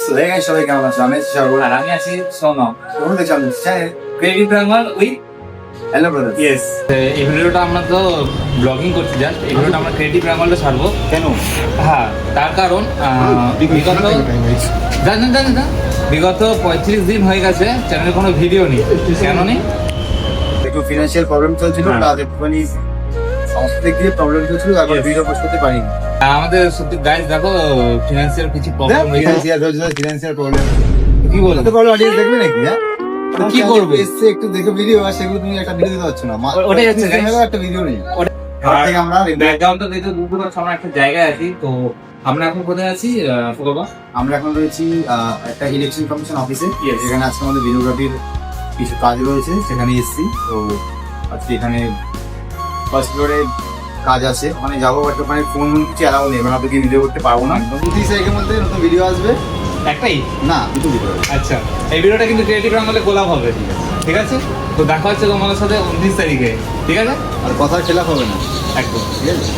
সবাই কেমন আছো? আমি আছি সর্বর, আর আমি আছি সোনম। তোমরা দেখছো আমাদের চ্যানেল ক্রেডিট প্রাঙ্গল উইথ হ্যালো ব্রাদার। ইয়েস। এই ভিডিওটা আমরা তো ব্লগিং করছি, জাস্ট এই ভিডিওটা আমরা ক্রেডিট প্রাঙ্গলটা ছাড়বো। কেন? হ্যাঁ, তার কারণ বিগত 35 দিন হয়ে গেছে চ্যানেলে কোনো ভিডিও নেই। কেন নেই? একটু ফিনান্সিয়াল প্রবলেম চলছিল, হ্যাঁ। তাদের মানে সমস্ত দিক দিয়ে প্রবলেম চলছিল, তারপর Yes. ভিডিও পোস্ট করতে পারিনি। আমাদের সত্যি গাইজ দেখো, ফিনান্সিয়াল কিছু প্রবলেম হয়েছে। ফিনান্সিয়াল প্রবলেম কি বলবো? এত বড় অডিয়েন্স দেখবে নাকি? হ্যাঁ, তো কি করবে? এসছে একটু দেখে ভিডিও, আর সেগুলো তুমি একটা ভিডিও দিতে পারছো না। ওটাই হচ্ছে guys। একটা ভিডিও নেই। ওটা- তার থেকে আমরা ব্যাকগ্রাউন্ডটা দেখতে দুপুর আমরা একটা জায়গায় আছি। তো আমরা এখন কোথায় আছি বাবা? আমরা এখন রয়েছি একটা ইলেকশন কমিশন অফিসে। Yes. যেখানে আজকে আমাদের ভিডিওগ্রাফির কিছু কাজ রয়েছে, সেখানে এসেছি। তো আজকে এখানে ফার্স্ট ফ্লোরে কাজ আছে, ওখানে যাবো, বাট ওখানে ফোন কিছু অ্যালাউ নেই, মানে আপনাকে ভিডিও করতে পারবো না। 29 তারিখের মধ্যে নতুন ভিডিও আসবে। একটাই? না, দুটো ভিডিও। আচ্ছা, এই ভিডিওটা কিন্তু ক্রিয়েটিভ প্রাঙ্গলে গোলাপ হবে, ঠিক আছে? তো দেখা হচ্ছে তোমাদের সাথে 29 তারিখে, ঠিক আছে? আর কথার খেলাফ হবে না, একদম। ঠিক আছে?